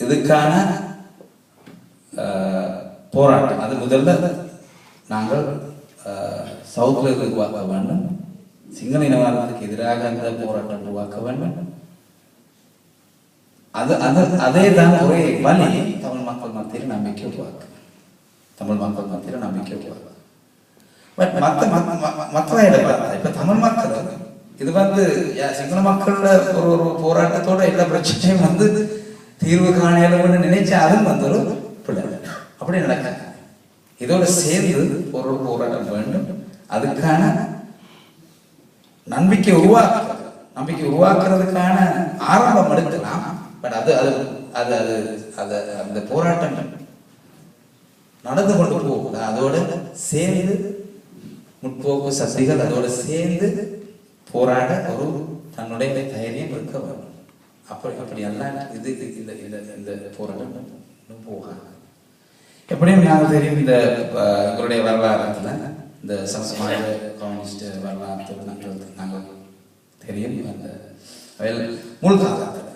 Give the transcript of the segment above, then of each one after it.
இதுக்கான போராட்டம் அது முதல்ல நாங்கள் சவுத்தில் உருவாக்க வேண்டும். சிங்கள இனவாதத்துக்கு எதிராக அந்த போராட்டம் உருவாக்க வேண்டும். அதே தான் ஒரே வழி தமிழ் மக்கள் மத்தியில் நம்பிக்கை உருவாக்கு. தமிழ் மக்கள் மத்தியில் நம்பிக்கை உருவாக்கு. பட் மக்களை இப்ப தமிழ் மக்கள் இது சிங்கள மக்களோட ஒரு போராட்டத்தோட எல்லா பிரச்சனையும் தீர்வு காணணும்னு நினைச்சா அதுவும் ஒரு பிள்ளை அப்படி நடக்க இதோட சேர்ந்து ஒரு போராட்டம் வேண்டும். அதுக்கான நம்பிக்கை உருவாக்குறதுக்கான ஆரம்பம் எடுக்கலாம். பட் அது அது அது அது அது அந்த போராட்டம் நடந்து கொண்டு போகல. அதோட சேர்ந்து முற்போக்கு சக்திகள் அதோட சேர்ந்து போராட ஒரு தன்னுடைய தைரியம் இருக்க வேண்டும். அப்படி எல்லாம் இது இந்த போராட்டம் போகாது. எப்படியும் நாங்கள் தெரியும் இந்த எங்களுடைய வரலாறுல இந்த சமசமாஜ கம்யூனிஸ்ட் வரலாற்று நாங்கள் தெரியும். அந்த முழு காலத்தில்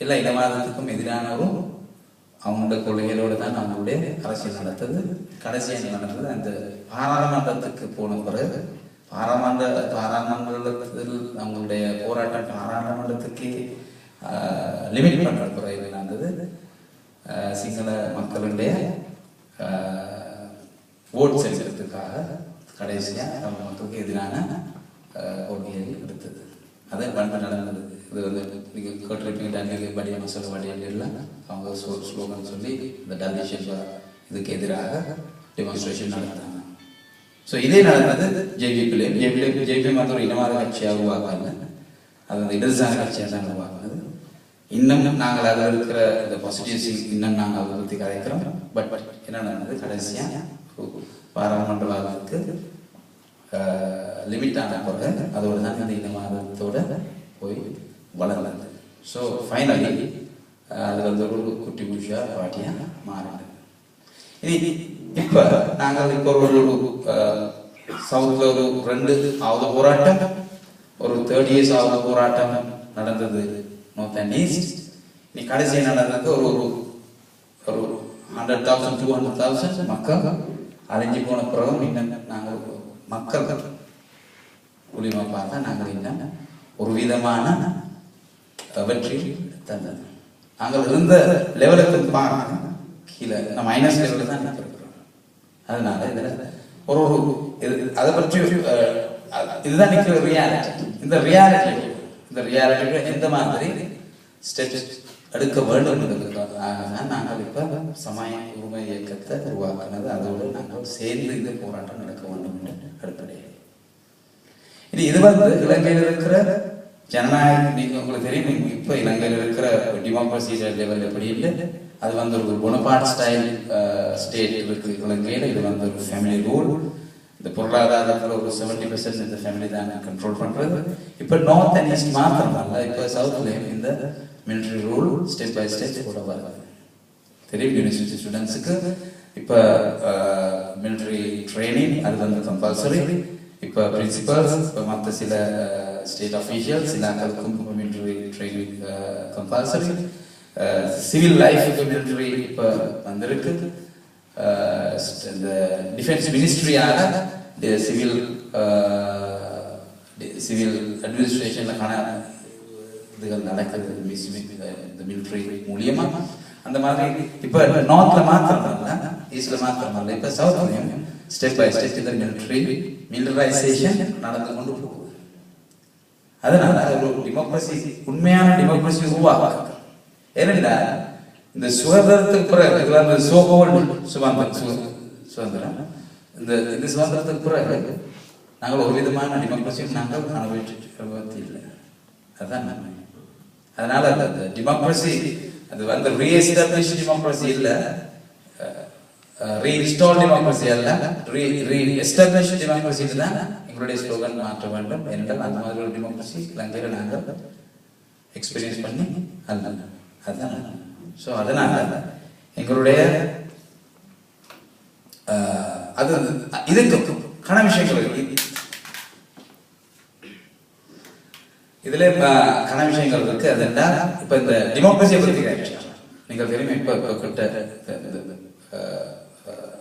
எல்லா இனவாதத்துக்கும் எதிரானவரும் அவங்களோட கொள்கைகளோடு தான் நம்மளுடைய அரசியல் நடத்தது. கடைசியாக நடந்தது அந்த பாராளுமன்றத்துக்கு போன பிறகு பாராளுமன்றத்தில் அவங்களுடைய போராட்டம் பாராளுமன்றத்துக்கு லிமிட் பண்ற பிறகு நடந்தது. சிங்கள மக்களுடைய ஓட் செலுத்துறதுக்காக கடைசியாக தமிழ் மக்களுக்கு எதிரான கொள்கைகள் எடுத்தது. அதை நடந்தது. இது நீங்கள் கேட்டிருப்பீங்க படியான சொல்ல வழியில் அவங்க ஸ்லோகன் சொல்லி இந்த டல்லிஷன் இதுக்கு எதிராக டெமான்ஸ்ட்ரேஷன் நடந்தாங்க. ஸோ இதே நடந்தது ஜேபிபி ஒரு இனவாத கட்சியாக உருவாக்காங்க. அது இடதுசாரி கட்சியாக தான் உருவாக்குனது. இன்னும் நாங்கள் அதில் இருக்கிற இந்த பாசிட்டிவ்ஸ் இன்னும் நாங்கள் அதை பற்றி கதைக்கிறோம். பட் என்ன நடந்தது கடைசியாக பாராளுமன்றவாதத்துக்கு லிமிட் ஆன பிறகு அதோடு தான் இந்த இனவாதத்தோட போய் வளர்ந்தது. ஸோ ஃபைனலி அது ஒரு குட்டி புஷா பாட்டியாக மாறினது. இப்போ நாங்கள் இப்போ ஒரு சவுத்தில் ஒரு 2வது போராட்டம், ஒரு 30 years ஆவது போராட்டம் நடந்தது நார்த் அண்ட் ஈஸ்ட். நீ கடைசியாக நடந்தது ஒரு 100,000 200,000 மக்கள் அழிஞ்சு போன பிறகு இன்னும் நாங்கள் மக்கள் மூலியமாக பார்த்தா நாங்கள் இன்னும் ஒரு விதமான வெற்றி தந்தது. நாங்கள் இருந்த லெவலுக்கு பார்க்க கீழே நம்ம மைனஸ் லெவலில் தான் இருக்கிறோம். அதனால இதில் ஒரு அதை பற்றி இதுதான் நிற்கிற ரியாலிட்டி. இந்த ரியாலிட்டி எந்த மாதிரி ஸ்டெப்ஸ் எடுக்க வேண்டும் என்பதற்காக நாங்கள் இப்போ சமய உரிமை இயக்கத்தை உருவாக்கினது. அதோடு நாங்கள் சேர்ந்து இந்த போராட்டம் நடக்க வேண்டும் என்று அடிப்படையில் இது இலங்கையில் இருக்கிற ஜனநாயகம். நீங்கள் உங்களுக்கு தெரியும் இப்போ இலங்கையில் இருக்கிற டெமோக்ரஸி லெவல் எப்படி இல்லை. அது ஒரு பொனபார்ட் ஸ்டைல் ஸ்டேட் இருக்கு இலங்கையில். இது ஒரு ஃபேமிலி ரூல். இந்த பொருளாதாரத்தில் ஒரு 70% இந்த ஃபேமிலி தான் கண்ட்ரோல் பண்ணுறது. இப்போ நார்த் அண்ட் ஈஸ்ட் மாத்திரம் அல்ல, இப்போ சவுத்லேயும் இந்த military rule step by step கூட வருது. தெரியும் யூனிவர்சிட்டி ஸ்டூடெண்ட்ஸுக்கு இப்போ மிலிட்ரி ட்ரைனிங் அது கம்பல்சரி. இப்போ பிரின்சிபல்ஸ் இப்போ மற்ற சில ஸ்டேட் அஃபீஷியல்ஸ் எல்லாருக்கும் மிலிட்ரி ட்ரைனிங் கம்பல்சரி. சிவில் லைஃபுக்கு மிலிட்ரி இப்போ வந்திருக்கு. இந்த டிஃபென்ஸ் மினிஸ்ட்ரியாக சிவில் அட்மினிஸ்ட்ரேஷனுக்கான இதுகள் நடக்குது இந்த மிலிட்ரி மூலியமா. அந்த மாதிரி இப்போ நார்த்ல மாத்திரம் இல்லை, ஈஸ்ட்ல மாத்திரம் இல்லை, இப்போ சவுத்லையும் ஸ்டெப் பை ஸ்டெப் இந்த மிலிட்டரைசேஷன் நடந்து கொண்டு போகுது. அதனால ஒரு டெமோக்ரஸி, உண்மையான டெமோக்ரஸி உருவாக்க ஏனென்றா இந்த சுதந்திரத்துக்கு பிறகு சுதந்திரம் இந்த சுதந்திரத்துக்கு பிறகு நாங்கள் ஒரு விதமான டெமோக்ரஸியும் நாங்கள் அனுபவிச்சு இல்லை. அதுதான் நன்மை. அதனால அந்த டெமோக்ரஸி அது ரீஎஸ்டாப்ளிஷ் டெமோக்ரஸி இல்லை, ரீஇன்ஸ்டால் டெமோக்ரஸி அல்ல, ரீஎஸ்டாப்ளிஷ் டெமோக்ரஸி தான் எங்களுடைய ஸ்லோகன் மாற்ற வேண்டும். என்றால் அந்த மாதிரி ஒரு டெமோக்ரஸி இலங்கையில் நாங்கள் எக்ஸ்பீரியன்ஸ் பண்ணி அல்ல. அதுதான். ஸோ அதனால எங்களுடைய அது இதுக்கு கன விஷயங்கள் இதுல கன விஷயங்கள் இருக்கு. அது என்ன, இப்ப இந்த டெமோக்ரஸியை பத்தி நீங்கள் தெரியுமா இப்போ கிட்ட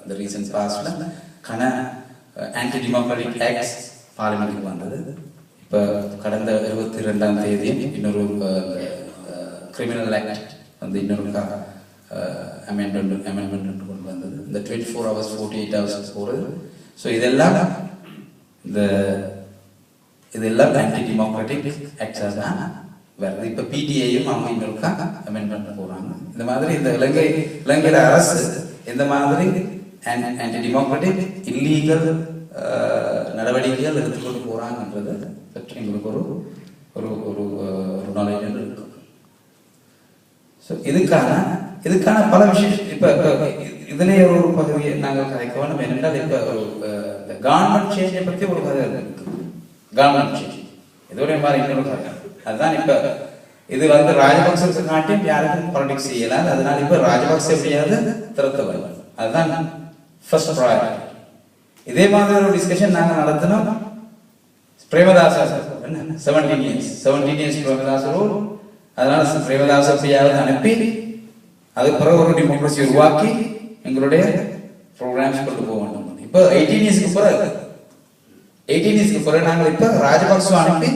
இந்த ரீசன்ட் பாஸ்ட்ல கன ஆன்டி டெமோக்ராட்டிக் ஆக்ட்ஸ் பார்லிமெண்ட்டுக்கு வந்தது. இப்போ கடந்த 22ஆம் தேதி இன்னொரு கிரிமினல் ஆக்ட் வந்து இன்னொரு அமெண்ட்மெண்ட் கொண்டு வந்தது. இந்த 24 hours 48 hours போகிறது. ஸோ இதெல்லாம் ஆன்டி டெமோக்ராட்டிக் ஆக்ட்ஸாக தான் வருது. இப்போ பிடிஐயும் அவங்க இன்னொருக்கா அமெண்ட்மெண்ட் போகிறாங்க. இந்த மாதிரி இந்த இலங்கையில் அரசு எந்த மாதிரி ஆன்டி டெமோக்ராட்டிக் இல்லீகல் நடவடிக்கைகள் எடுத்துக்கொண்டு போகிறாங்கன்றது பற்றி எங்களுக்கு ஒரு ஒரு ஒரு நாலேஜ் இருக்கு. ஸோ இதுக்கான பல விஷயம் இப்போ இதுலேயே ஒரு பகுதியை நாங்கள் கதைக்க வேணும். என்னென்றால் இப்போ ஒரு கவர்மெண்ட் சேஞ்சை பற்றி ஒரு கதை இருக்கு. கவர்மெண்ட் சேஞ்ச் இதோடைய மாதிரி இன்னொரு கதை. அதுதான் இப்போ இது வந்து ராஜபக்சே காட்டியும் யாருக்கும் பாலிடிக்ஸ் செய்யலாம். அதனால இப்போ ராஜபக்சே எப்படியாவது திறத்த வருவாங்க. அதுதான் ஃபர்ஸ்ட் ப்ராயரிட்டி. இதே மாதிரி ஒரு டிஸ்கஷன் நாங்கள் நடத்தினோம். பிரேமதாசா 17 years பிரேமதாசரோ. அதனால பிரேமதாச எப்படியாவது அனுப்பி அதுக்கு பிறகு ஒரு டெமோக்ரஸி உருவாக்கி எங்களுடைய ப்ரோக்ராம்ஸ் கொண்டு போக வேண்டும். இப்போ 18 yearsக்கு பிறகு நாங்கள் இப்போ ராஜபக்சே அனுப்பி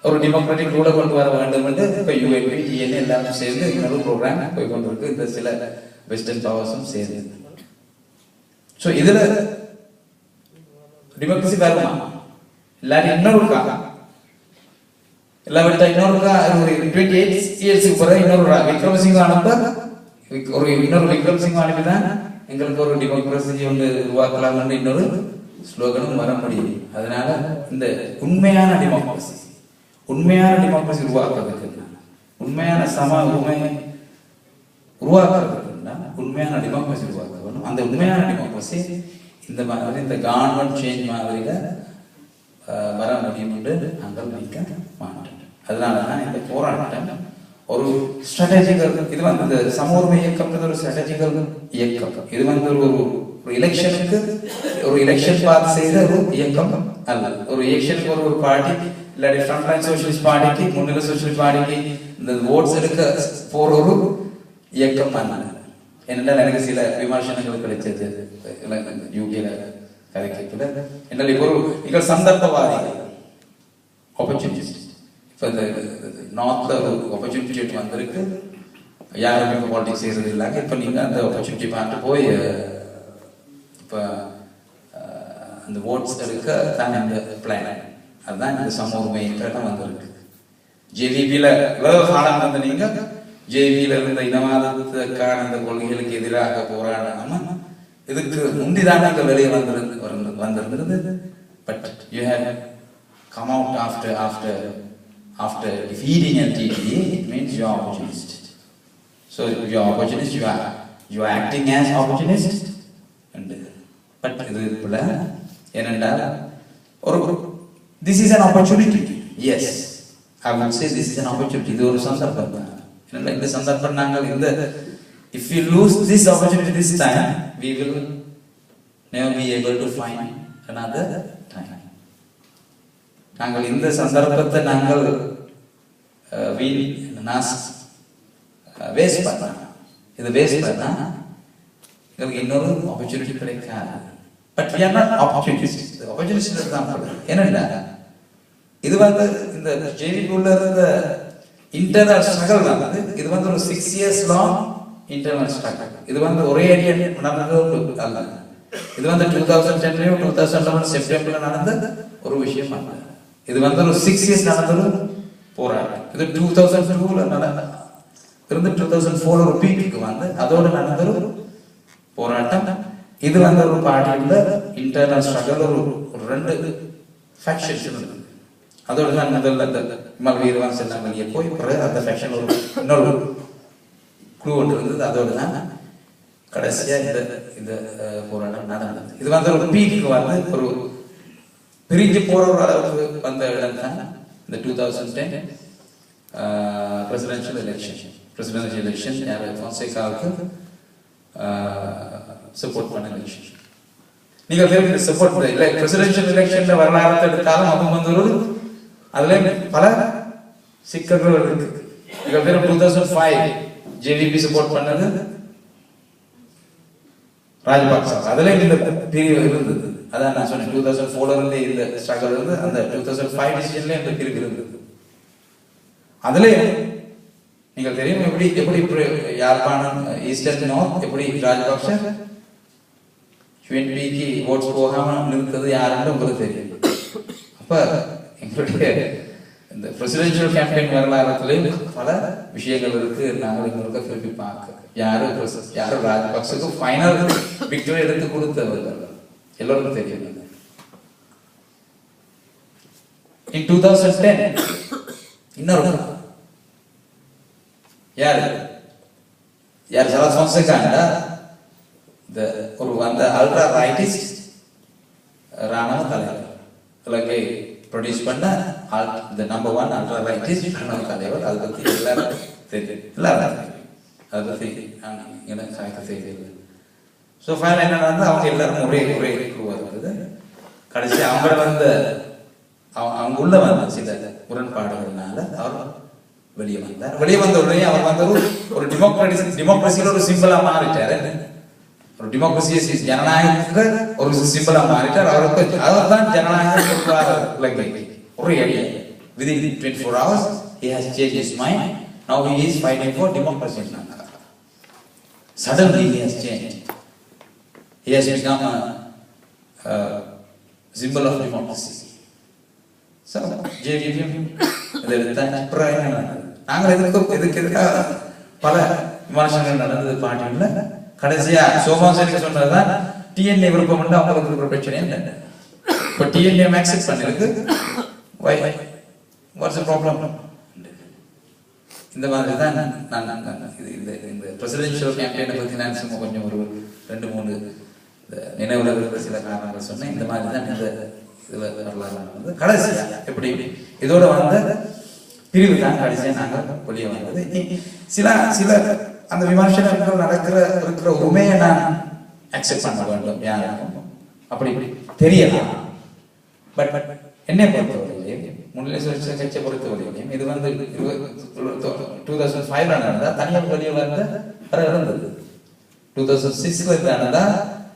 ஒரு டெமோக்ராட்டிக் ரூலை கொண்டு வர வேண்டும் என்று இப்போ யூஎன்பி டிஎன்ஏ எல்லாரும் சேர்ந்து இன்னொரு ப்ரோக்ராம் போய் கொண்டிருக்கு. இந்த சில வெஸ்டர்ன் பவர்ஸும் சேர்ந்து. ஸோ இதில் டெமோக்ரஸி வருமா இல்லாட்டி இன்னொருக்கா எல்லாவற்றை இன்னொருக்கா ஒரு 28 yearsக்கு பிறகு இன்னொரு விக்ரமசிங்க அனுப்ப இன்னொரு விக்ரமசிங்க அனுப்பிதான் எங்களுக்கு ஒரு டெமோக்ரஸி ஒன்று உருவாக்கலாம் இன்னொரு ஸ்லோகனும் வர முடியும். அதனால இந்த உண்மையான டெமோக்ரஸி உருவாக்குறதுக்கு உண்மையான சம உரிமை உருவாக்குறதுக்கு உண்மையான டெமோக்ரஸி உருவாக்கணும். அந்த உண்மையான டெமோக்ரஸி இந்த மாதிரி இந்த கவர்மெண்ட் சேஞ்ச் மாதிரில வர முடியும் என்று நாங்கள் நினைக்க மாட்டோம். அதனாலதான் இந்த போராட்டம் ஒரு ஸ்ட்ராட்டஜிக்கல், இது வந்து இந்த சமூக இயக்கம் ஒரு ஸ்ட்ராட்டஜிக்கல் இயக்கம். இது வந்து ஒரு எலெக்ஷனுக்கு ஒரு எலெக்ஷன் பார்த்து செய்த ஒரு இயக்கம் அல்ல. ஒரு எலெக்ஷனுக்கு ஒரு பார்ட்டி இல்லாட்டி ஃப்ரண்ட்லைன் சோசியலிஸ்ட் பார்ட்டிக்கு முன்னிலை சோசியலிஸ்ட் பார்ட்டிக்கு இந்த ஓட்ஸ் எடுக்க போற ஒரு இயக்கம் அல்ல. என்னென்றால் எனக்கு சில விமர்சனங்கள் கிடைச்சது யூகேல கதைக்கல. என்றால் இப்போ நீங்கள் சந்தர்ப்பவாதிகள் ஆப்பர்ச்சுனிட்டிஸ். இப்போ இந்த நார்த்ல ஒரு ஆப்பர்ச்சுனிட்டி வந்திருக்கு. யாருமே இப்போ பாலிடிக்ஸ் செய்யறது இல்லாங்க. இப்போ நீங்கள் அந்த ஆப்பர்ச்சுனிட்டி பார்த்து போய் இப்போ அந்த ஓட்ஸ் எடுக்க தான் இந்த பிளான். அதுதான் இந்த சமூக மையத்தான் வந்திருக்கு. ஜேவிபியில் இவ்வளவு காலம் வந்து நீங்கள் ஜேவியில் இருந்த இனவாதத்துக்கான அந்த கொள்கைகளுக்கு எதிராக போராடாம இதுக்கு முந்திதான் நீங்கள் வெளியே வந்திருந்தது. But you have come out after defeating LTTE. It means you are opportunist. So you are opportunist. You are acting as opportunist. But this is an opportunity. Yes, I would say this is an opportunity. This is a sandarbha. If we lose this opportunity this time, we will never be able to find another time. நாங்கள் இந்த சந்தர்ப்பத்தை நாங்கள் waste பண்ணலாம். இது waste பண்ணா எங்களுக்கு இன்னொரு opportunity கிடைக்காது. But we are not opportunists. Opportunist தான் சொல்றேன். என்னன்னா இது வந்து இந்த ஜேவிக்குள்ள இருந்த இன்டர்னல் ஸ்ட்ரகிள் வந்து இது வந்து ஒரு 6 years லாங் இன்டர்னல் ஸ்ட்ரகிள். இது வந்து ஒரே அடியா நடந்தது அல்ல. இது வந்து 2010 2011 செப்டம்பர்ல நடந்த ஒரு விஷயம் அல்ல. இது வந்து ஒரு 6 years நடந்தது போராட்டம். இது 2002ல இருந்து 2004 ஒரு பீக்கு வந்து அதோட நடந்தது போராட்டம். இது வந்து ஒரு பார்ட்டியில இன்டர்னல் ஸ்ட்ரகிள் ஒரு 2 ஃபேக்ஷன்ஸ் இருந்தது. அதோட தான் முதல்ல மல் வீரவான் செல்லாம் வெளியே போய் பிறகு அந்த ஃபேக்ஷன் ஒரு இன்னொரு குழு ஒன்று இருந்தது. அதோட தான் கடைசியா இந்த போராட்டம் நடந்தது. இது வந்து ஒரு பீக்கு வந்து ஒரு பிரிஞ்சு போற ஒரு அளவுக்கு வந்த இடம் தான் இந்த 2010 பிரசிடென்ஷியல் எலெக்ஷன் யார் பொன்சேகாவுக்கு சப்போர்ட் பண்ண எலெக்ஷன். நீங்கள் தெரிவிக்கிற சப்போர்ட் இல்லை. பிரசிடென்ஷியல் எலெக்ஷன்ல வரலாறு எடுத்தாலும் அது வந்து அதுல பல சிக்கல்கள் இருக்கு. நீங்கள் தெரியும் 2005 ஜேவிபி சப்போர்ட் பண்ணது ராஜபக்ச. அதுல இந்த பிரிவு இருந்தது. அதான் நான் சொன்னேன் 2004 இருந்து இந்த ஸ்ட்ரகிள் இருந்து அந்த 2005 டிசிஷன்ல இந்த பிரிவு இருந்தது. அதுல நீங்கள் தெரியும் எப்படி யாழ்ப்பாணம் ஈஸ்டர்ன் நார்த் எப்படி ராஜபக்ச யூஎன்பிக்கு ஓட்ஸ் போகாம நிறுத்தது யாருன்னு உங்களுக்கு தெரியும். அப்ப எங்களுடைய இந்த பிரசிடென்ஷியல் கேம்பெயின் வரலாறுலையும் பல விஷயங்கள் இருக்கு. நாங்கள் எங்களுக்கு திருப்பி பார்க்க யாரு ராஜபக்சக்கு ஃபைனல் விக்டரி எடுத்து கொடுத்தவர்கள் எல்லோருக்கும் தெரியும். இன் 2010 இன்னொரு யார் சரத் பொன்சேகாண்டா ஒரு அந்த அல்ட்ரா ரைட்டிஸ்ட் ராணுவ தலைவர் இலங்கை ப்ரொடியூஸ் பண்ண இந்த நம்பர் 1 அல்ட்ரா ரைட்டிஸ்ட் ராணுவ தலைவர். அதை பத்தி எல்லாரும் தெரியும். அதை பத்தி எனக்கு தெரியுது. ஸோ ஃபைனல் என்ன நடந்தது, அவங்க எல்லாரும் ஒரே வருது. கடைசி அவங்க அவங்க உள்ள வந்த சில முரண்பாடுகள்னால அவர் வெளியே வந்தார். வெளியே வந்த உடனே அவர் வந்து ஒரு டெமோக்ரஸியில் ஒரு சிம்பிளா மாறிட்டாரு. ஒரு டெமோக்ரஸி ஜனநாயகத்துக்கு ஒரு சிம்பிளா மாறிட்டார். அவர் தான் ஜனநாயகம் சொல்றாரு இலங்கைக்கு. ஒரே idea within 24 hours he has changed his mind. Now he is fighting for democracy in Lanka. Suddenly he has changed. He has become a symbol of democracy. So JVP நாங்கள் எதுக்கு பல விமர்சனங்கள் நடந்தது பாட்டியில். கடைசியா சோமாசேரி சொன்னதுதான் டிஎன்ஏ விருப்பம் உண்டு, அவங்களுக்கு இருக்கிற பிரச்சனை இல்லை. இப்போ டிஎன்ஏ அக்செப்ட் பண்ணிருக்கு. What's problem? இந்த மாதிரி தான் நான் இந்த பிரசிடென்ஷியல் கேம்பெயினை பற்றி நான் சும்மா கொஞ்சம் ஒரு 2-3 நினைவுல இருக்கிற சில காரணங்கள் சொன்னேன். இந்த மாதிரி தான் இந்த இதில் வரலாறு வந்து கடைசியா எப்படி இதோட வந்து பிரிவு தான் கடைசியா நாங்கள் வெளியே வந்தது. சில அந்த விமர்சனங்கள் இருக்கிற உண்மையை நான் அக்செப்ட் பண்ண வேண்டும். யாருக்கும் அப்படி தெரியலாம். பட் என்னை பொறுத்தவரையிலையும் முன்னிலை சுழற்சி கட்சியை பொறுத்தவரையிலையும் இது வந்து 2005 நடந்தா தனியார் வெளியே இருந்தது. 2006 நடந்தா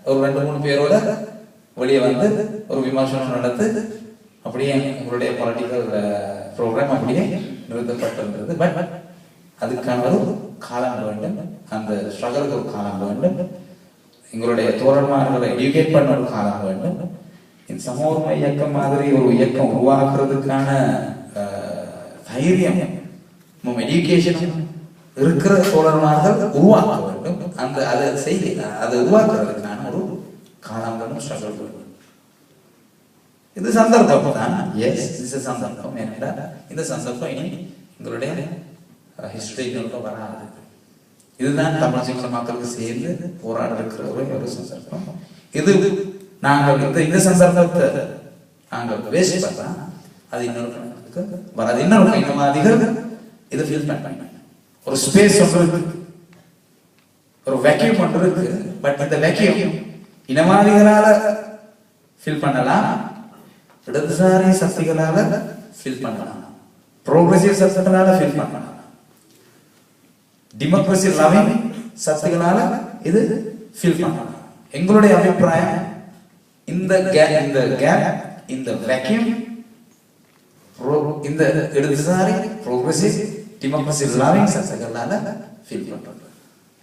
ஒரு 2-3 பேரோட வெளியே வந்து ஒரு விமர்சனம் நடந்து அப்படியே உங்களுடைய பொலிட்டிக்கல் ப்ரோக்ராம் அப்படியே நிறுத்தப்பட்டிருந்தது. பட் அதுக்கான ஒரு காலம் வேண்டும், அந்த ஸ்ட்ரகலுக்கு ஒரு காலம் வேண்டும், எங்களுடைய தோழர்மார்களை எஜுகேட் பண்ண ஒரு காலம் வேண்டும். இந்த சமூக இயக்கம் மாதிரி ஒரு இயக்கம் உருவாக்குறதுக்கான தைரியம் எஜுகேஷன் இருக்கிற தோழர்மார்கள் உருவாக்க வேண்டும். அதை உருவாக்குறதுக்கான ஒரு காலம் வேண்டும், ஸ்ட்ரகல் வேண்டும். இது சந்தர்ப்பம் தான். எஸ், இது சந்தர்ப்பம். ஏனென்றால் இந்த சந்தர்ப்பம் இனி எங்களுடைய ஹிஸ்டரிகளுக்கு வராது. இதுதான் தமிழ் சிங்கள மக்களுக்கு சேர்ந்து போராட இருக்கிற ஒரு சந்தர்ப்பம். இது நாங்கள் இந்த சந்தர்ப்பத்தை நாங்கள் வேஸ்ட் பண்ணா அது இன்னொரு வராது. இன்னொரு இனவாதிகள் இதை ஃபீல் பண்ண ஒரு ஸ்பேஸ் ஒன்று இருக்கு, ஒரு வேக்யூம் ஒன்று இருக்கு. பட் இந்த வேக்யூம் இனவாதிகளால ஃபீல் பண்ணலாம், இடதுசாரி சக்திகளால ஃபீல் பண்ணலாம், ப்ரோக்ரெசிவ் சக்திகளால ஃபீல் பண்ணலாம், டெமோக்ரசி லவிங் சக்திகளால இது ஃபீல் பண்ணலாம். எங்களுடைய அபிப்பிராயம் இந்த வேக்யூம் இந்த இடதுசாரி ப்ரோக்ரெசிவ் டெமோக்ரசி லவிங் சக்திகளால ஃபீல் பண்றது.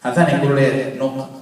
அதான் எங்களுடைய நோக்கம்.